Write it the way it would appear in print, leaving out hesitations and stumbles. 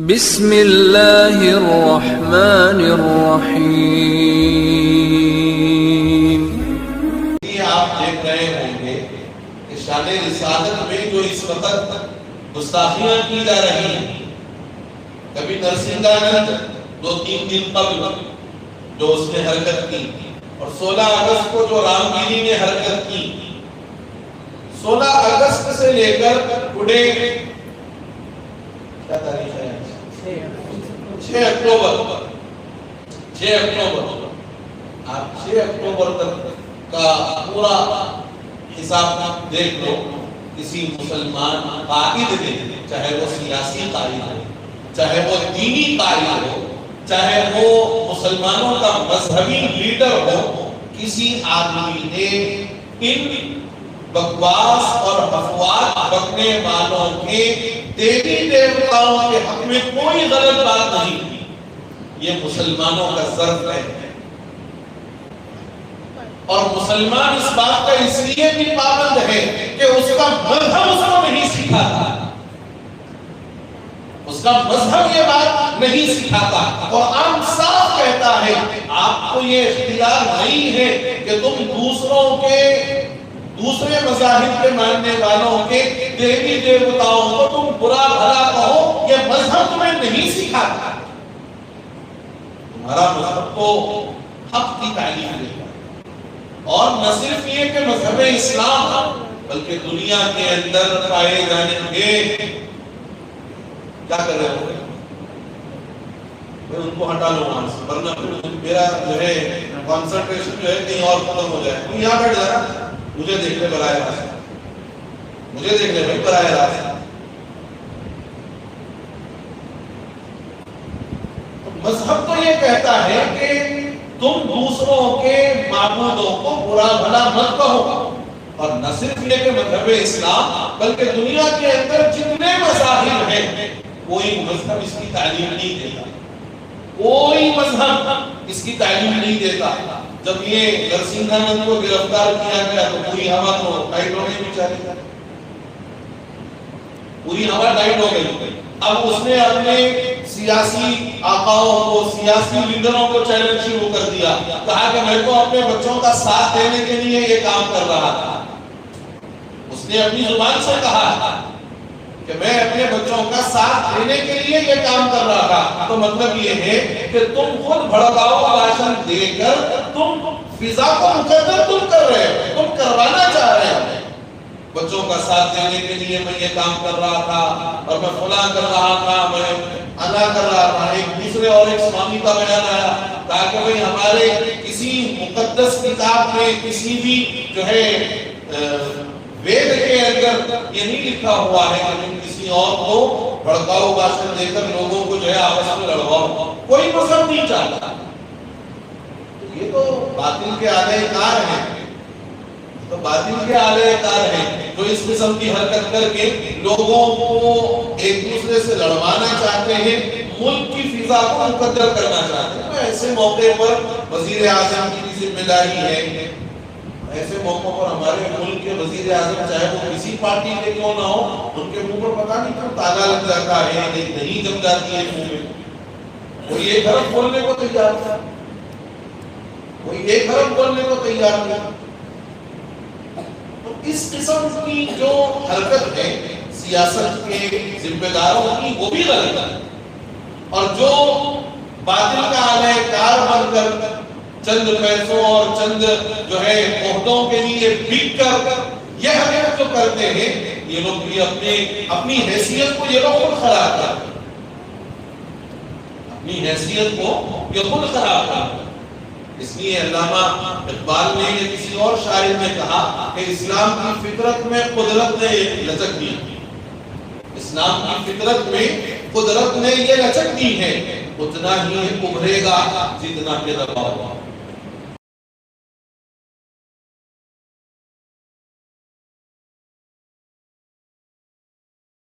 بسم اللہ الرحمن الرحیم۔ یہ آپ دیکھ رہے ہوں گے کہ شان رسالت میں جو اس وقت گستاخیاں کی جا رہی ہیں، کبھی نرسنگانند 2-3 دن قبل جو اس نے حرکت کی، اور 16 اگست کو جو رام گیری نے حرکت کی، 16 اگست سے لے کر ٹوڈے کیا تاریخ ہے؟ 6 اکتوبر آپ 6 اکتوبر تک کا پورا حساب دیکھ لو۔ کسی مسلمان قائد نے، چاہے وہ سیاسی قائد ہو، چاہے وہ دینی قائد ہو، چاہے وہ مسلمانوں کا مذہبی لیڈر ہو، کسی آدمی نے ان بکواس اور افواہ بکنے والوں کے دیوی دیوتاؤں کے حق میں کوئی غلط بات نہیں کی۔ یہ مسلمانوں کا ضرف ہے، اور مسلمان اس بات کا اس لیے بھی پابند ہے کہ اس کا مذہب اس کو نہیں سکھاتا، اس کا مذہب یہ بات نہیں سکھاتا۔ قرآن صاف کہتا ہے آپ کو یہ اختیار نہیں ہے کہ تم دوسرے مذاہب کے ماننے والوں کے دیوی دیوتاؤں کو تم برا بھلا کہو، یہ مذہب تمہیں نہیں سکھاتا۔ تمہارا مذہب تو حق کی تعلیم دیتا ہے، اور نہ صرف یہ کہ مذہب اسلام بلکہ دنیا کے اندر پائے جانے کے کیا کر رہے ہو؟ میں ان کو ہٹا لوں وہاں سے، ورنہ میرا جو ہے کنسنٹریشن جو ہے کہیں اور ختم ہو جائے۔ تم یہاں بیٹھ جانا، مجھے دیکھ لے براہ راست، مجھے دیکھ لے بھائی براہ راست۔ مذہب تو یہ کہتا ہے کہ تم دوسروں کے معبودوں کو برا بھلا مت کہو، اور نہ صرف یہ کہ مذہب اسلام بلکہ دنیا کے اندر جتنے مذاہب ہیں کوئی مذہب اس کی تعلیم نہیں دیتا، کوئی مذہب اس کی تعلیم نہیں دیتا۔ جب یہ نرسنگانند کو گرفتار کیا گیا تو پوری ہوا تو ٹائٹ ہو گئی، بیچارے پوری ہوا ٹائٹ ہو گئی۔ اب اس نے اپنے سیاسی آقاؤں کو، سیاسی لیڈروں کو چیلنج شروع کر دیا، کہا کہ میں تو اپنے بچوں کا ساتھ دینے کے لیے یہ کام کر رہا تھا۔ اس نے اپنی زبان سے کہا کہ میں اپنے بچوں کا ساتھ دینے کے لیے یہ کام کر رہا تھا۔ تو مطلب یہ ہے کہ تم خود بھڑکاؤ بھاشن دے کر تم فضا کو مقدر تم کر رہے ہو، تم کروانا چاہ رہے ہو۔ بچوں کا ساتھ دینے کے لیے میں یہ کام کر رہا تھا، اور میں فلاں کر رہا تھا، میں انا کر رہا تھا۔ ایک دوسرے اور ایک سوامی کا بیان آیا، تاکہ بھئی ہمارے کسی مقدس کتاب میں، کسی بھی جو ہے وید کے اندر یہ نہیں لکھا ہوا ہے کہ تم کسی اور کو بھڑکاؤ بھاشن دے کر لوگوں کو جو ہے آپس میں لڑواؤ۔ کوئی مذہب نہیں چاہتا۔ یہ تو باطل کے آلہ کار ہیں، جو اس قسم کی حرکت کر کے لوگوں کو ایک دوسرے سے لڑوانا چاہتے ہیں، ملک کی فضا کو مقدر کرنا چاہتے ہیں۔ تو ایسے موقع پر وزیر اعظم کی ذمہ داری ہے، ایسے موقعوں پر ہمارے ملک کے وزیر اعظم چاہے وہ کسی پارٹی کے کیوں نہ ہو، ان کے منہ پر پتہ نہیں کیوں تالا لگ جاتا ہے، نہیں جم جاتی ہے منہ میں۔ کوئی ایک حرف بولنے کو تیار تھا، اس قسم کی جو حرکت ہے سیاست کے ذمہ داروں کی، وہ بھی غلط ہے، اور جو باطل کا آلہ کار بن کر چند پیسوں اور چند جو ہے عہدوں کے لیے بک کر یہ حرکت جو کرتے ہیں، یہ لوگ بھی اپنی حیثیت کو یہ لوگ خود خراب کرتے ہیں، اپنی حیثیت کو یہ خود خراب کرتے ہیں۔ اس لیے علامہ اقبال نے یا کسی اور شاعر نے کہا کہ اسلام کی فطرت میں قدرت نے لچک دی، اسلام کی فطرت میں قدرت نے یہ لچک دی ہے، اتنا ہی ابھرے گا جتنا کہ دباؤ۔